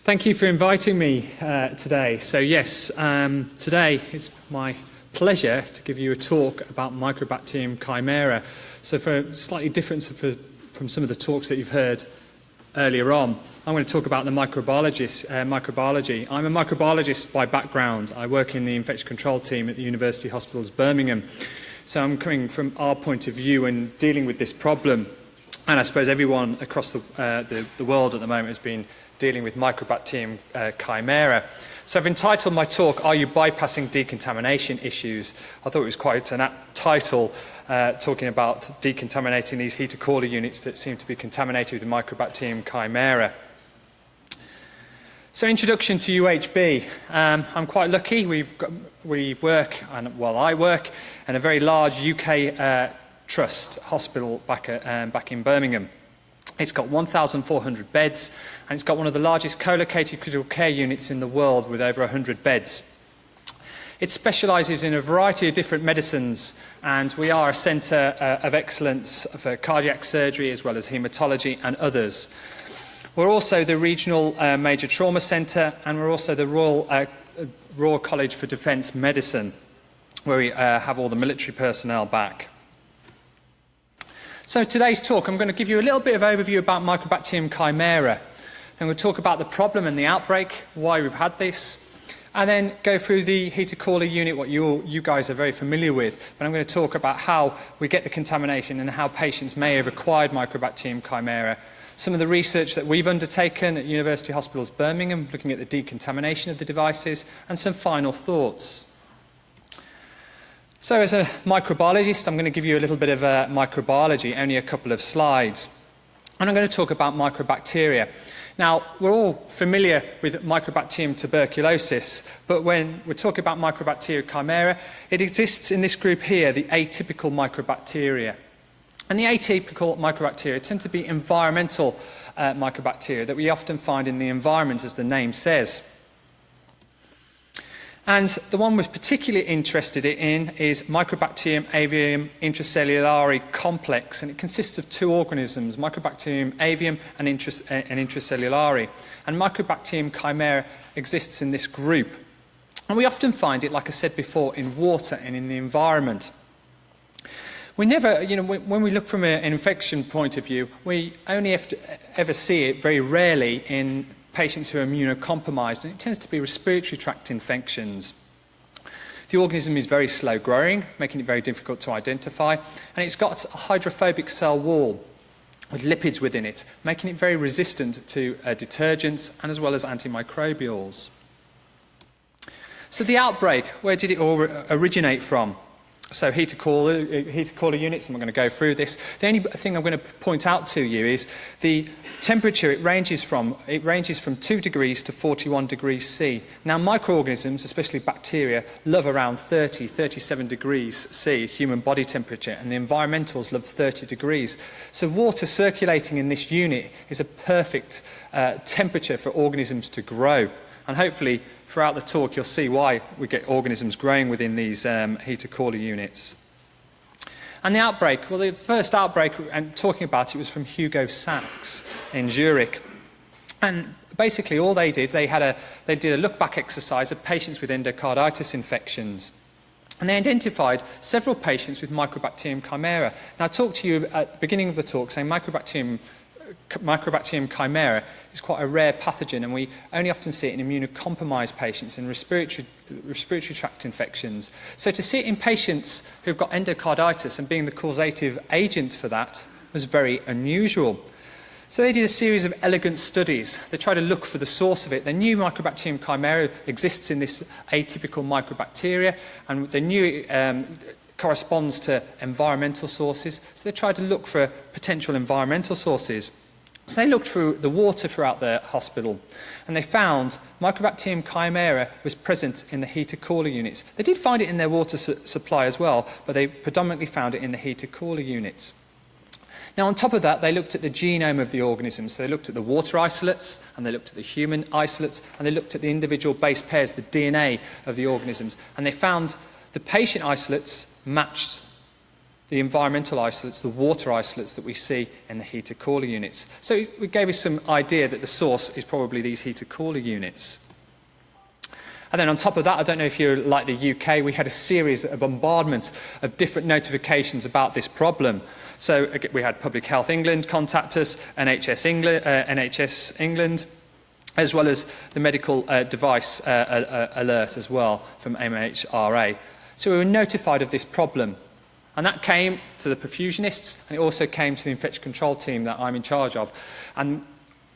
Thank you for inviting me today. So yes, today it's my pleasure to give you a talk about Mycobacterium chimera. So for a slightly different from some of the talks that you've heard earlier on, I'm going to talk about the microbiology. I'm a microbiologist by background. I work in the infection control team at the University Hospitals Birmingham. So I'm coming from our point of view and dealing with this problem. And I suppose everyone across the world at the moment has been dealing with Mycobacterium chimera. So I've entitled my talk, Are You Bypassing Decontamination Issues? I thought it was quite an apt title, talking about decontaminating these heater cooler units that seem to be contaminated with Mycobacterium chimera. So introduction to UHB. I'm quite lucky. I work in a very large UK trust hospital back in Birmingham. It's got 1,400 beds, and it's got one of the largest co-located critical care units in the world with over 100 beds. It specialises in a variety of different medicines, and we are a centre of excellence for cardiac surgery as well as haematology and others. We're also the regional major trauma centre, and we're also the Royal College for Defence Medicine, where we have all the military personnel back. So today's talk, I'm going to give you a little bit of overview about Mycobacterium chimera. Then we'll talk about the problem and the outbreak, why we've had this, and then go through the heater cooler unit, what you guys are very familiar with. But I'm going to talk about how we get the contamination and how patients may have acquired Mycobacterium chimera. Some of the research that we've undertaken at University Hospitals Birmingham, looking at the decontamination of the devices, and some final thoughts. So as a microbiologist, I'm going to give you a little bit of microbiology, only a couple of slides. And I'm going to talk about mycobacteria. Now, we're all familiar with Mycobacterium tuberculosis, but when we're talking about Mycobacterium chimera, it exists in this group here, the atypical mycobacteria. And the atypical mycobacteria tend to be environmental mycobacteria that we often find in the environment, as the name says. And the one we're particularly interested in is Mycobacterium avium intracellulare complex, and it consists of two organisms, Mycobacterium avium and intracellulare. And Mycobacterium chimera exists in this group. And we often find it, like I said before, in water and in the environment. We never, when we look from an infection point of view, we only ever see it very rarely in patients who are immunocompromised, and it tends to be respiratory tract infections. The organism is very slow growing, making it very difficult to identify, and it's got a hydrophobic cell wall with lipids within it, making it very resistant to detergents and as well as antimicrobials. So the outbreak, where did it all originate from? So heater cooler units, and we're going to go through this. The only thing I'm going to point out to you is the temperature. It ranges from 2 degrees to 41 degrees C. Now, microorganisms, especially bacteria, love around 37 degrees C, human body temperature, and the environmentals love 30 degrees. So water circulating in this unit is a perfect temperature for organisms to grow. And hopefully, throughout the talk, you'll see why we get organisms growing within these heater cooler units. And the outbreak, well, the first outbreak, and talking about it, was from Hugo Sachs in Zurich. And basically, all they did, they did a look-back exercise of patients with endocarditis infections. And they identified several patients with Mycobacterium chimera. Now, I talked to you at the beginning of the talk saying Mycobacterium chimera is quite a rare pathogen, and we only often see it in immunocompromised patients and respiratory tract infections. So to see it in patients who've got endocarditis and being the causative agent for that was very unusual. So they did a series of elegant studies. They tried to look for the source of it. They knew Mycobacterium chimera exists in this atypical mycobacteria, and they knew it corresponds to environmental sources. So they tried to look for potential environmental sources. So they looked through the water throughout the hospital, and they found Mycobacterium chimera was present in the heater cooler units. They did find it in their water supply as well, but they predominantly found it in the heater cooler units. Now, on top of that, they looked at the genome of the organism. So they looked at the water isolates, and they looked at the human isolates, and they looked at the individual base pairs, the DNA of the organisms, and they found the patient isolates matched the environmental isolates, the water isolates that we see in the heater cooler units. So it gave us some idea that the source is probably these heater cooler units. And then on top of that, I don't know if you're like the UK, we had a series of bombardment of different notifications about this problem. So we had Public Health England contact us, NHS England, as well as the medical device alert as well from MHRA. So we were notified of this problem. And that came to the perfusionists, and it also came to the infection control team that I'm in charge of. And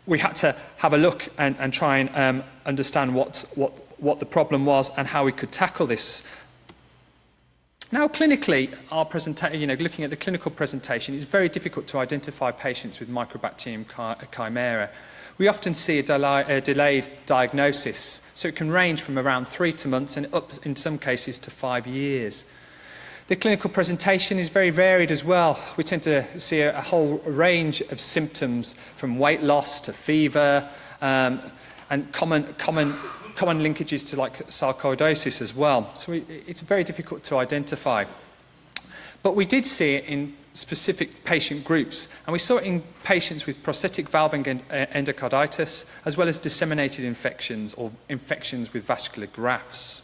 we had to have a look and try and understand what the problem was and how we could tackle this. Now, clinically, our presentation, looking at the clinical presentation, it's very difficult to identify patients with Mycobacterium chimera. We often see a delayed diagnosis, so it can range from around 3 months and up, in some cases, to 5 years. The clinical presentation is very varied as well. We tend to see a whole range of symptoms, from weight loss to fever, and common linkages to like sarcoidosis as well. So it's very difficult to identify. But we did see it in specific patient groups, and we saw it in patients with prosthetic valve endocarditis, as well as disseminated infections or infections with vascular grafts.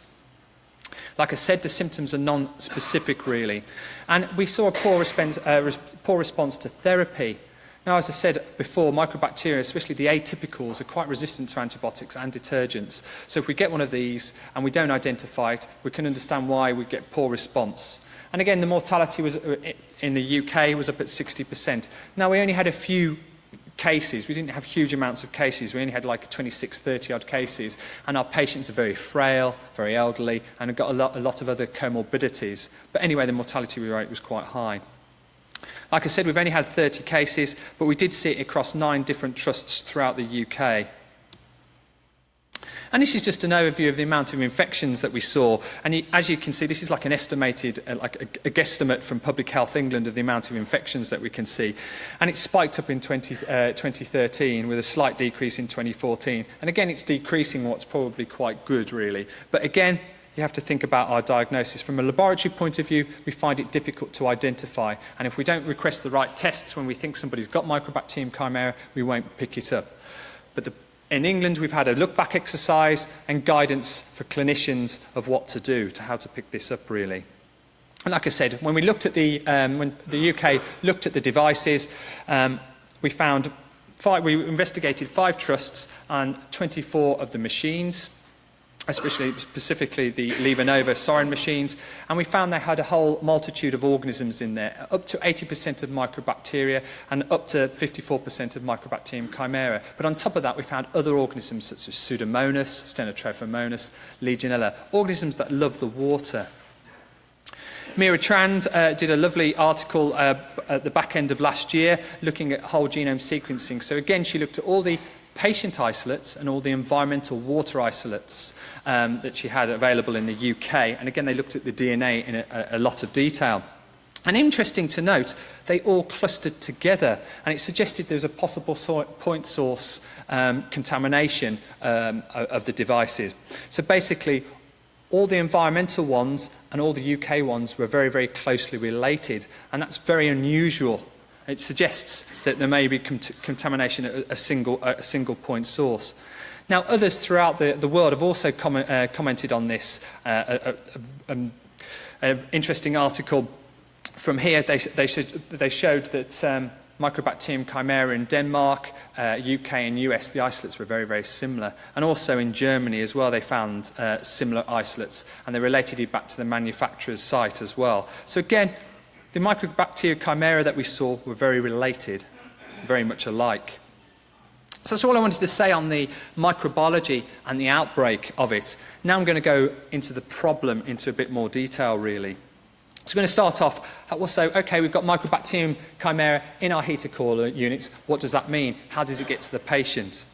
Like I said, the symptoms are non-specific really, and we saw a poor response to therapy. Now, as I said before, mycobacteria, especially the atypicals, are quite resistant to antibiotics and detergents. So if we get one of these and we don't identify it, we can understand why we get poor response. And again, the mortality was in the UK was up at 60%. Now, we only had a few cases. We didn't have huge amounts of cases. We only had like 26, 30 odd cases. And our patients are very frail, very elderly, and have got a lot of other comorbidities. But anyway, the mortality rate was quite high. Like I said, we've only had 30 cases, but we did see it across 9 different trusts throughout the UK. And this is just an overview of the amount of infections that we saw. And as you can see, this is like an estimated, like a guesstimate from Public Health England of the amount of infections that we can see. And it spiked up in 2013 with a slight decrease in 2014. And again, it's decreasing, what's probably quite good, really. But again, you have to think about our diagnosis. From a laboratory point of view, we find it difficult to identify. And if we don't request the right tests when we think somebody's got Mycobacterium chimera, we won't pick it up. But in England, we've had a look-back exercise and guidance for clinicians of what to do, to how to pick this up, really. And like I said, when we looked at when the UK looked at the devices, we investigated 5 trusts and 24 of the machines, specifically the LevaNova Sorin machines, and we found they had a whole multitude of organisms in there, up to 80% of mycobacteria and up to 54% of Mycobacterium chimera. But on top of that, we found other organisms such as Pseudomonas, Stenotrophomonas, Legionella, organisms that love the water. Meera Chand did a lovely article at the back end of last year looking at whole genome sequencing. So again, she looked at all the patient isolates and all the environmental water isolates that she had available in the UK. And again, they looked at the DNA in a lot of detail. And interesting to note, they all clustered together, and it suggested there was a possible point source contamination of the devices. So basically, all the environmental ones and all the UK ones were very, very closely related, and that's very unusual. It suggests that there may be contamination at a single point source. Now, others throughout the world have also commented on this. An interesting article from here, they showed that Mycobacterium chimera in Denmark, UK and US, the isolates were very, very similar. And also in Germany as well, they found similar isolates, and they related it back to the manufacturer's site as well. So again, the Mycobacterium chimera that we saw were very related, very much alike. So that's all I wanted to say on the microbiology and the outbreak of it. Now I'm going to go into the problem into a bit more detail, really. So we're going to start off, okay, we've got Mycobacterium chimera in our heater cooler units. What does that mean? How does it get to the patient?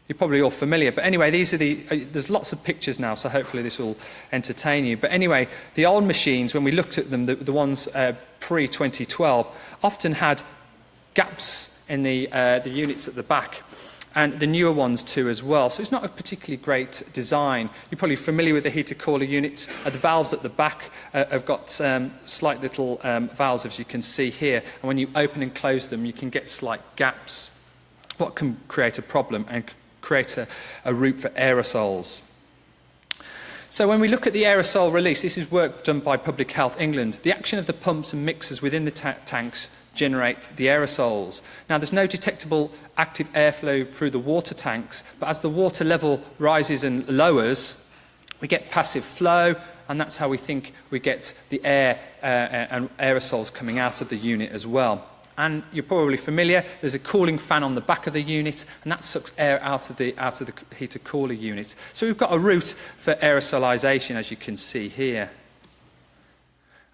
You're probably all familiar, but anyway, there's lots of pictures now, so hopefully this will entertain you. But anyway, the old machines, when we looked at them, the ones pre-2012, often had gaps in the units at the back. and the newer ones too as well. So it's not a particularly great design. You're probably familiar with the heater cooler units. The valves at the back have got slight little valves, as you can see here, and when you open and close them you can get slight gaps, what can create a problem and create a route for aerosols. So when we look at the aerosol release, this is work done by Public Health England. The action of the pumps and mixers within the tanks generate the aerosols. Now there's no detectable active airflow through the water tanks, but as the water level rises and lowers, we get passive flow, and that's how we think we get the air and aerosols coming out of the unit as well. And you're probably familiar, there's a cooling fan on the back of the unit, and that sucks air out of the heater cooler unit. So we've got a route for aerosolization, as you can see here.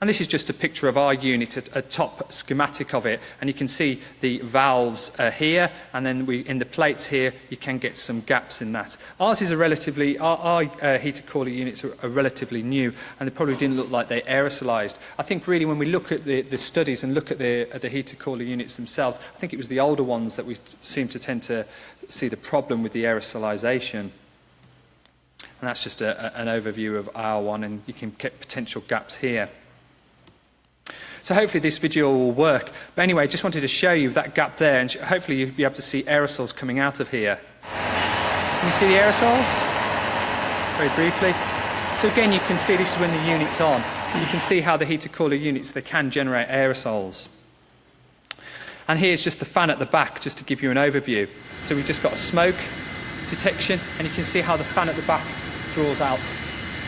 And this is just a picture of our unit, a top schematic of it, and you can see the valves here, and then in the plates here you can get some gaps in that. Ours is our heater cooler units are relatively new, and they probably didn't look like they aerosolized. I think really when we look at the studies and look at the heater cooler units themselves, I think it was the older ones that we seem to tend to see the problem with the aerosolization. And that's just an overview of our one, and you can get potential gaps here. So hopefully this video will work. But anyway, just wanted to show you that gap there, and hopefully you'll be able to see aerosols coming out of here. Can you see the aerosols? Very briefly. So again, you can see this is when the unit's on. You can see how the heater cooler units, they can generate aerosols. And here's just the fan at the back, just to give you an overview. So we've just got a smoke detection, and you can see how the fan at the back draws out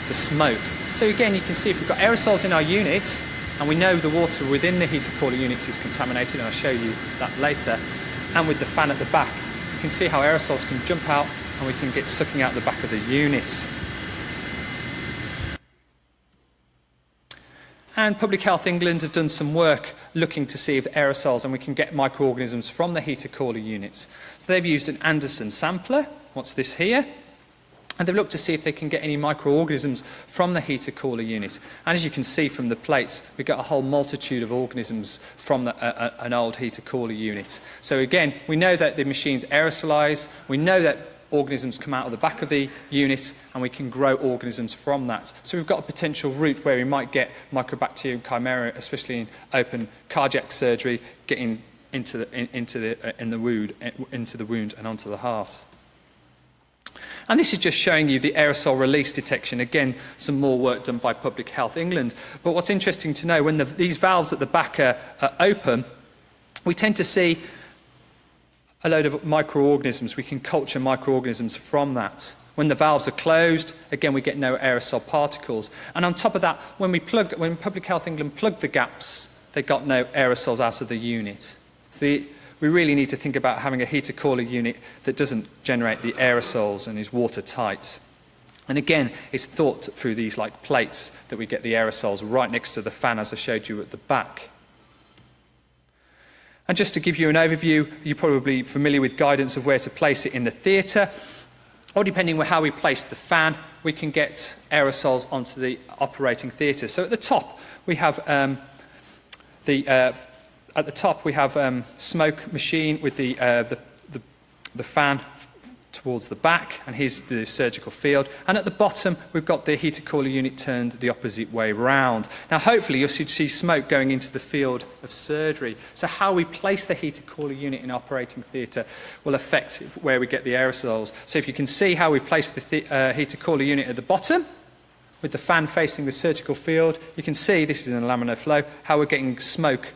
the smoke. So again, you can see if we've got aerosols in our units, and we know the water within the heater cooler units is contaminated, and I'll show you that later, and with the fan at the back, you can see how aerosols can jump out and we can get sucking out the back of the unit. And Public Health England have done some work looking to see if aerosols, and we can get microorganisms from the heater cooler units. So they've used an Anderson sampler, what's this here? And they've looked to see if they can get any microorganisms from the heater cooler unit. And as you can see from the plates, we've got a whole multitude of organisms from an old heater cooler unit. So again, we know that the machines aerosolise, we know that organisms come out of the back of the unit, and we can grow organisms from that. So we've got a potential route where we might get Mycobacterium chimera, especially in open cardiac surgery, getting into the wound and onto the heart. And this is just showing you the aerosol release detection. Again, some more work done by Public Health England. But what's interesting to know, when these valves at the back are open, we tend to see a load of microorganisms. We can culture microorganisms from that. When the valves are closed, again, we get no aerosol particles. And on top of that, when Public Health England plugged the gaps, they got no aerosols out of the unit. So we really need to think about having a heater cooler unit that doesn't generate the aerosols and is watertight. And again, it's thought through these like plates that we get the aerosols right next to the fan, as I showed you at the back. And just to give you an overview, you're probably familiar with guidance of where to place it in the theatre. Or depending on how we place the fan, we can get aerosols onto the operating theatre. So at the top, we have smoke machine with the fan towards the back, and here's the surgical field. And at the bottom, we've got the heater cooler unit turned the opposite way round. Now, hopefully, you'll see smoke going into the field of surgery. So how we place the heater cooler unit in operating theatre will affect where we get the aerosols. So if you can see how we've placed the heater cooler unit at the bottom, with the fan facing the surgical field, you can see, this is in a laminar flow, how we're getting smoke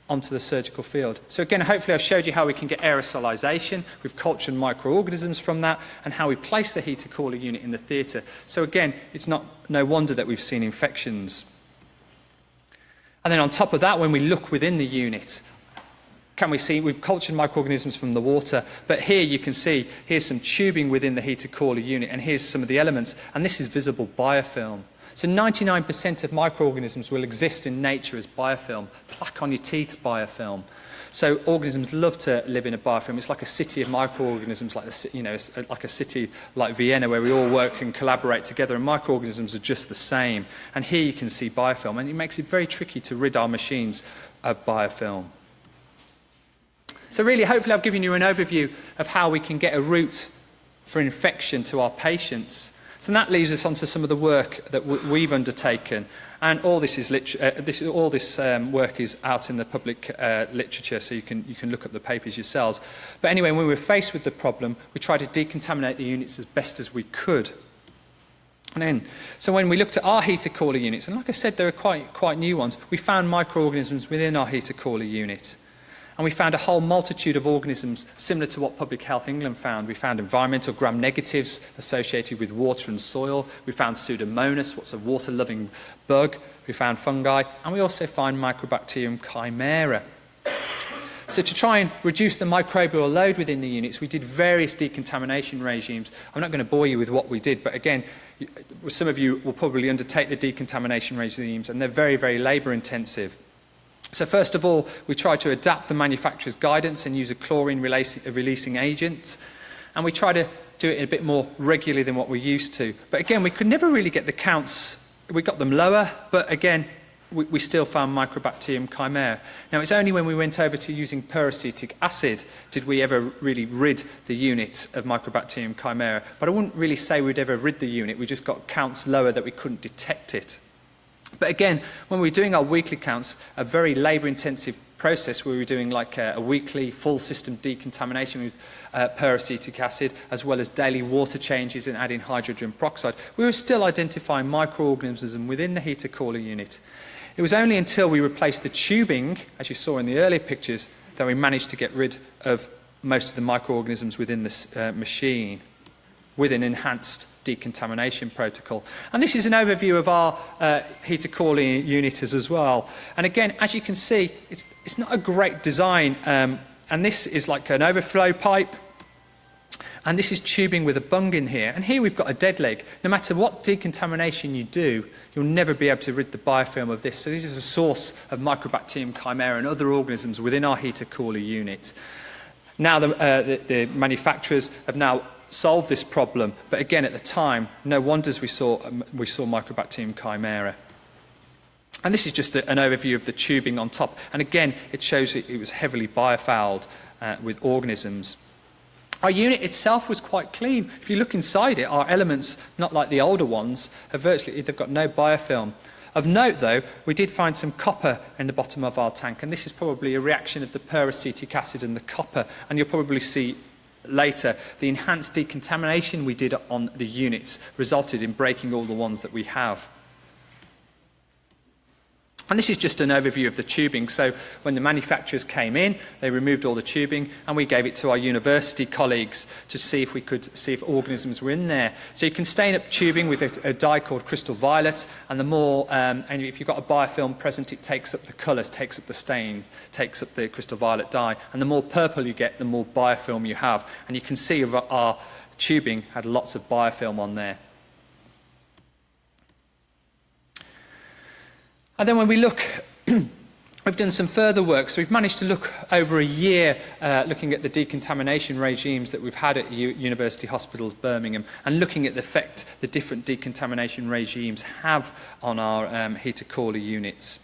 onto the surgical field. So again, hopefully I've showed you how we can get aerosolization. We've cultured microorganisms from that, and how we place the heater cooler unit in the theatre. So again, it's no wonder that we've seen infections. And then on top of that, when we look within the unit, can we see we've cultured microorganisms from the water, but here you can see, here's some tubing within the heater cooler unit, and here's some of the elements, and this is visible biofilm. So 99% of microorganisms will exist in nature as biofilm. Plaque on your teeth's biofilm. So organisms love to live in a biofilm. It's like a city of microorganisms, like like a city like Vienna, where we all work and collaborate together, and microorganisms are just the same. And here you can see biofilm, and it makes it very tricky to rid our machines of biofilm. So really, hopefully I've given you an overview of how we can get a route for infection to our patients. So that leads us on to some of the work that we've undertaken. And all this is work is out in the public literature, so you can look up the papers yourselves. But anyway, when we were faced with the problem, we tried to decontaminate the units as best as we could. So when we looked at our heater cooler units, and like I said, they were quite new ones, we found microorganisms within our heater cooler unit. And we found a whole multitude of organisms similar to what Public Health England found. We found environmental gram-negatives associated with water and soil. We found Pseudomonas, what's a water-loving bug. We found fungi. And we also find Mycobacterium chimera. So to try and reduce the microbial load within the units, we did various decontamination regimes. I'm not going to bore you with what we did, but again, some of you will probably undertake the decontamination regimes, and they're very, very labour-intensive. So first of all, we tried to adapt the manufacturer's guidance and use a chlorine-releasing agent. And we tried to do it a bit more regularly than what we're used to. But again, we could never really get the counts. We got them lower, but again, we still found Mycobacterium chimera. Now, it's only when we went over to using peracetic acid did we ever really rid the unit of Mycobacterium chimera. But I wouldn't really say we'd ever rid the unit. We just got counts lower that we couldn't detect it. But again, when we were doing our weekly counts, a very labour-intensive process where we were doing like a weekly full system decontamination with peracetic acid, as well as daily water changes and adding hydrogen peroxide, we were still identifying microorganisms within the heater cooler unit. It was only until we replaced the tubing, as you saw in the earlier pictures, that we managed to get rid of most of the microorganisms within this machine with an enhanced decontamination protocol. And this is an overview of our heater cooler unit as well. And again, as you can see, it's not a great design. And this is like an overflow pipe. And this is tubing with a bung in here. And here we've got a dead leg. No matter what decontamination you do, you'll never be able to rid the biofilm of this. So this is a source of Mycobacterium chimera and other organisms within our heater cooler unit. Now the manufacturers have now solved this problem, but again at the time, no wonders we saw Mycobacterium chimera. And this is just an overview of the tubing on top. And again, it shows it was heavily biofouled with organisms. Our unit itself was quite clean. If you look inside it, our elements, not like the older ones, they've got no biofilm. Of note, though, we did find some copper in the bottom of our tank, and this is probably a reaction of the peracetic acid and the copper, and you'll probably see later the enhanced decontamination we did on the units resulted in breaking all the ones that we have. And this is just an overview of the tubing. So when the manufacturers came in, they removed all the tubing, and we gave it to our university colleagues to see if organisms were in there. So you can stain up tubing with a dye called crystal violet, and and if you've got a biofilm present, it takes up the colours, takes up the stain, takes up the crystal violet dye. And the more purple you get, the more biofilm you have. And you can see our tubing had lots of biofilm on there. And then when we look, we've done some further work. So we've managed to look over a year looking at the decontamination regimes that we've had at University Hospitals Birmingham and looking at the effect the different decontamination regimes have on our heater cooler units.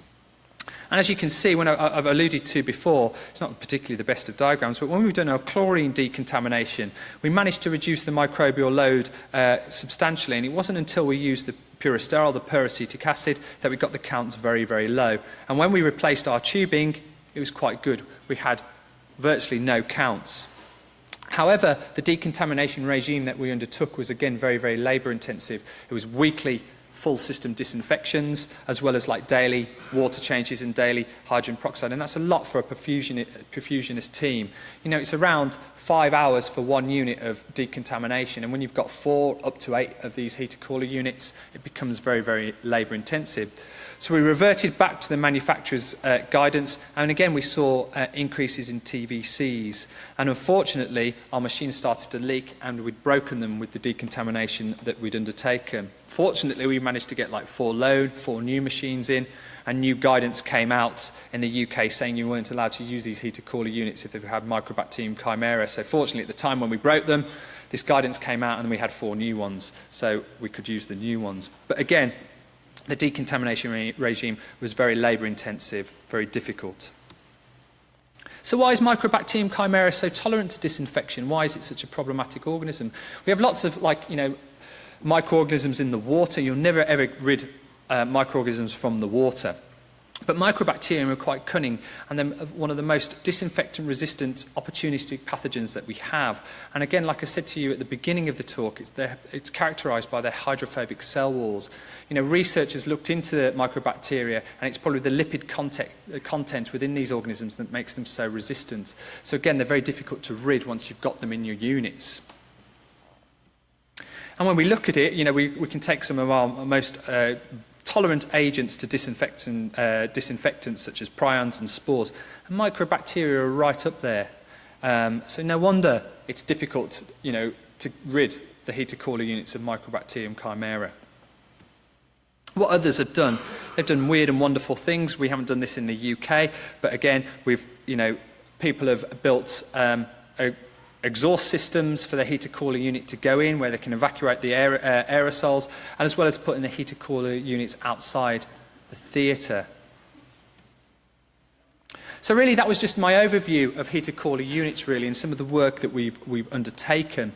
And as you can see, when I've alluded to before, it's not particularly the best of diagrams, but when we've done our chlorine decontamination, we managed to reduce the microbial load substantially, and it wasn't until we used the Purasterol, the peracetic acid, that we got the counts very, very low. And when we replaced our tubing, it was quite good. We had virtually no counts. However, the decontamination regime that we undertook was again very, very labour intensive. It was weekly full system disinfections, as well as like daily water changes and daily hydrogen peroxide, and that's a lot for a perfusionist team. You know, it's around 5 hours for one unit of decontamination, and when you've got 4 up to 8 of these heater cooler units, it becomes very, very labour intensive. So we reverted back to the manufacturer's guidance, and again we saw increases in TVCs. And unfortunately, our machines started to leak, and we'd broken them with the decontamination that we'd undertaken. Fortunately, we managed to get like 4 new machines in, and new guidance came out in the UK saying you weren't allowed to use these heater cooler units if they've had Mycobacterium chimera. So fortunately, at the time when we broke them, this guidance came out and we had 4 new ones, so we could use the new ones. But again, the decontamination regime was very labour intensive, very difficult. So why is Mycobacterium chimera so tolerant to disinfection? Why is it such a problematic organism? We have lots of microorganisms in the water. You'll never ever rid microorganisms from the water. But Mycobacterium are quite cunning, and they're one of the most disinfectant-resistant opportunistic pathogens that we have. And again, like I said to you at the beginning of the talk, it's characterised by their hydrophobic cell walls. Researchers looked into Mycobacteria, and it's probably the lipid content within these organisms that makes them so resistant. So again, they're very difficult to rid once you've got them in your units. And when we look at it, we can take some of our most tolerant agents to disinfectants such as prions and spores, and Mycobacteria are right up there. So no wonder it's difficult, to rid the heater cooler units of Mycobacterium chimera. What others have done, they've done weird and wonderful things. We haven't done this in the UK, but again, people have built exhaust systems for the heater cooler unit to go in, where they can evacuate the aerosols, and as well as putting the heater cooler units outside the theatre. So really, that was just my overview of heater cooler units, really, and some of the work that we've undertaken.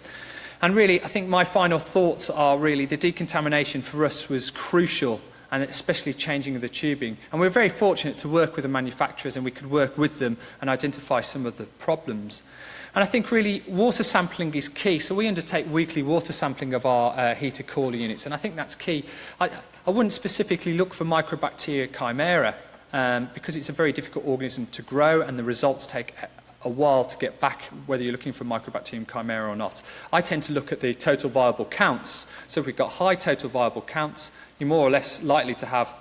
And really, I think my final thoughts are really the decontamination for us was crucial, and especially changing of the tubing. And we're very fortunate to work with the manufacturers, and we could work with them and identify some of the problems. And I think really water sampling is key. So we undertake weekly water sampling of our heater cooler units, and I think that's key. I wouldn't specifically look for Mycobacteria chimera because it's a very difficult organism to grow, and the results take a while to get back, whether you're looking for Mycobacterium chimera or not. I tend to look at the total viable counts. So if we've got high total viable counts, you're more or less likely to have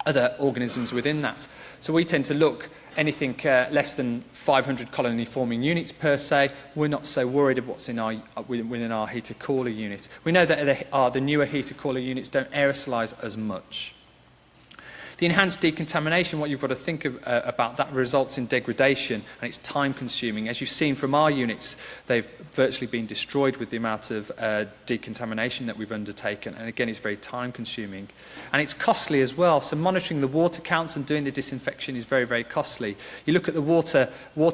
other organisms within that. So we tend to look anything less than 500 colony forming units per se. We're not so worried about what's within our heater cooler unit. We know that the newer heater cooler units don't aerosolise as much. The enhanced decontamination, what you've got to think about, that results in degradation, and it's time consuming. As you've seen from our units, they've virtually been destroyed with the amount of decontamination that we've undertaken, and again, it's very time consuming. And it's costly as well, so monitoring the water counts and doing the disinfection is very, very costly. You look at the water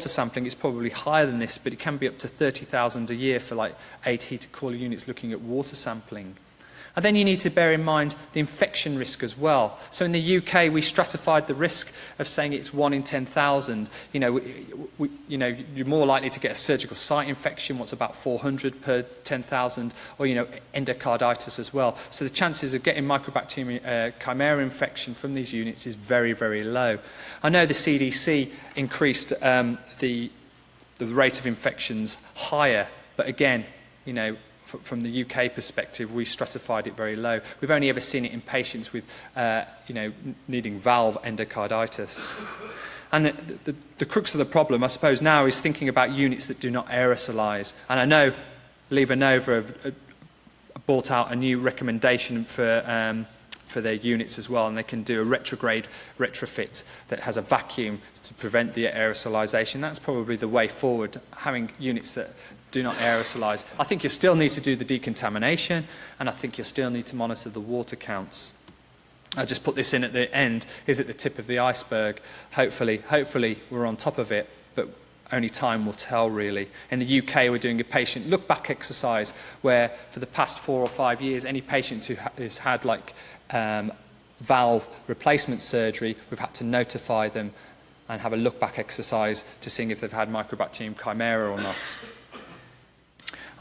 sampling, it's probably higher than this, but it can be up to 30,000 a year for like 8 heater cooler units looking at water sampling. And then you need to bear in mind the infection risk as well. So in the UK, we stratified the risk of saying it's 1 in 10,000. You're more likely to get a surgical site infection, what's about 400 per 10,000, or endocarditis as well. So the chances of getting Mycobacterium chimera infection from these units is very, very low. I know the CDC increased the rate of infections higher, but again, from the UK perspective, we stratified it very low. We've only ever seen it in patients with, needing valve endocarditis. And the crux of the problem, I suppose, now is thinking about units that do not aerosolise. And I know LivaNova have brought out a new recommendation for their units as well, and they can do a retrograde retrofit that has a vacuum to prevent the aerosolisation. That's probably the way forward, having units that do not aerosolise. I think you still need to do the decontamination, and I think you still need to monitor the water counts. I'll just put this in at the end. Is at the tip of the iceberg. Hopefully we're on top of it, but only time will tell, really. In the UK, we're doing a patient look-back exercise where for the past 4 or 5 years, any patient who has had valve replacement surgery, we've had to notify them and have a look-back exercise to seeing if they've had Mycobacterium chimera or not.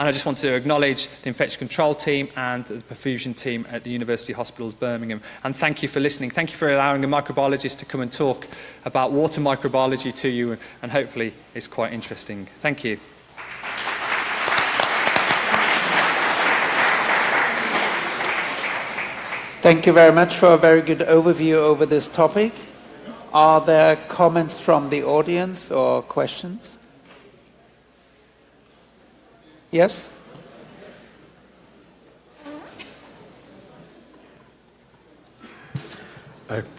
And I just want to acknowledge the infection control team and the perfusion team at the University Hospitals Birmingham. And thank you for listening. Thank you for allowing a microbiologist to come and talk about water microbiology to you, and hopefully it's quite interesting. Thank you. Thank you very much for a very good overview over this topic. Are there comments from the audience or questions? Yes?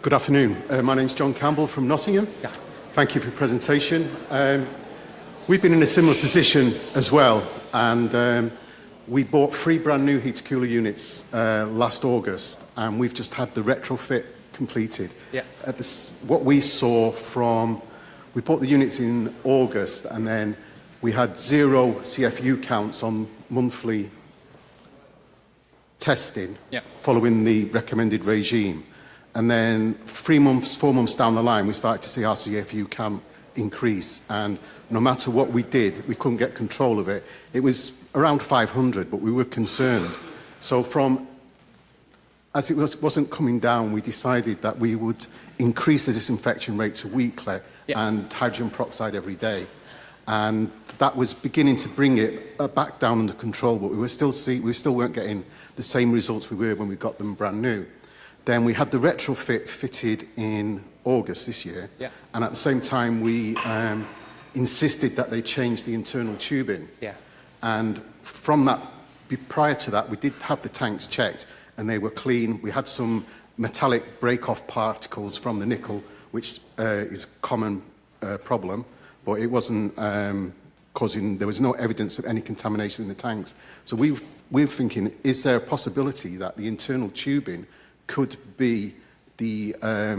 Good afternoon. My name's John Campbell from Nottingham. Yeah. Thank you for your presentation. We've been in a similar position as well, and we bought 3 brand new heater cooler units last August, and we've just had the retrofit completed. Yeah. What we saw from we bought the units in August, and then we had 0 CFU counts on monthly testing following the recommended regime. And then 3 months, 4 months down the line, we started to see our CFU count increase. And no matter what we did, we couldn't get control of it. It was around 500, but we were concerned. So as it wasn't coming down, we decided that we would increase the disinfection rates weekly and hydrogen peroxide every day. And that was beginning to bring it back down under control, but we still weren't getting the same results we were when we got them brand new. Then we had the retrofit fitted in August this year, and at the same time we insisted that they change the internal tubing. And from that, prior to that, we did have the tanks checked, and they were clean. We had some metallic break-off particles from the nickel, which is a common problem, but it wasn't there was no evidence of any contamination in the tanks. So we're thinking, is there a possibility that the internal tubing could be a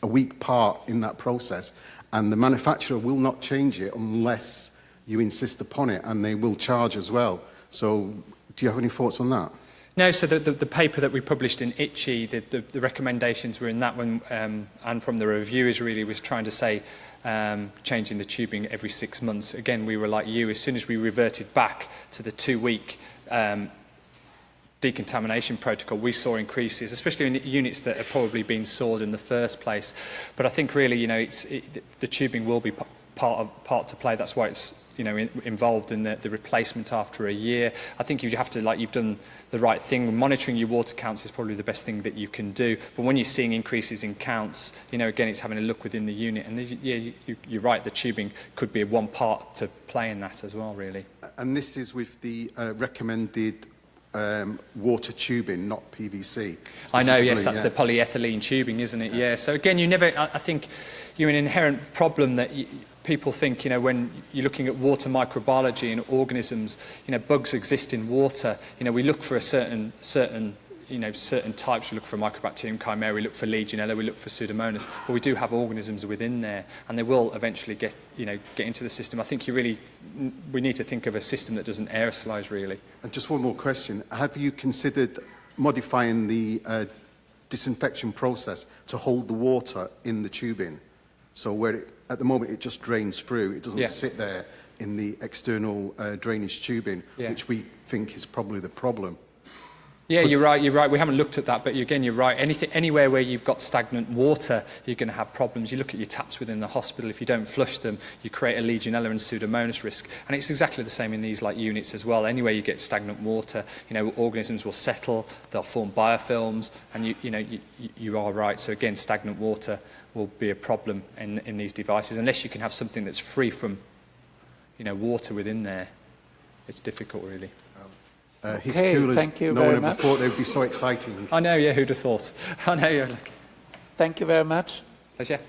weak part in that process, and the manufacturer will not change it unless you insist upon it, and they will charge as well. So do you have any thoughts on that? No, so the paper that we published in Itchy, the recommendations were in that one, and from the reviewers really was trying to say changing the tubing every 6 months. Again, we were like you, as soon as we reverted back to the 2-week decontamination protocol, we saw increases, especially in units that are probably being sold in the first place. But I think really, you know, the tubing will be part to play. That's why it's, you know, involved in the replacement after a year. I think you have to, like, you've done the right thing. Monitoring your water counts is probably the best thing that you can do. But when you're seeing increases in counts, you know, again, it's having a look within the unit. And you're right, the tubing could be one part to play in that as well, really. And this is with the recommended water tubing, not PVC. I know, yes, that's the polyethylene tubing, isn't it? Yeah. So again, I think you're an inherent problem that people think, you know, when you're looking at water microbiology and organisms, you know, bugs exist in water. You know, we look for a certain types. We look for Mycobacterium chimera, we look for Legionella, we look for Pseudomonas, but we do have organisms within there, and they will eventually get into the system. I think we need to think of a system that doesn't aerosolise, really. And just one more question: have you considered modifying the disinfection process to hold the water in the tubing, so where at the moment it just drains through, it doesn't sit there in the external drainage tubing, which we think is probably the problem? Yeah, you're right. We haven't looked at that, but again, you're right. Anywhere where you've got stagnant water, you're going to have problems. You look at your taps within the hospital. If you don't flush them, you create a Legionella and Pseudomonas risk. And it's exactly the same in these units as well. Anywhere you get stagnant water, organisms will settle. They'll form biofilms, and you are right. So again, stagnant water will be a problem in these devices unless you can have something that's free from, water within there. It's difficult, really. Heat coolers, thank you very much. No one ever thought they would be so exciting. I know, yeah, who'd have thought? I know, yeah. Thank you very much. Pleasure.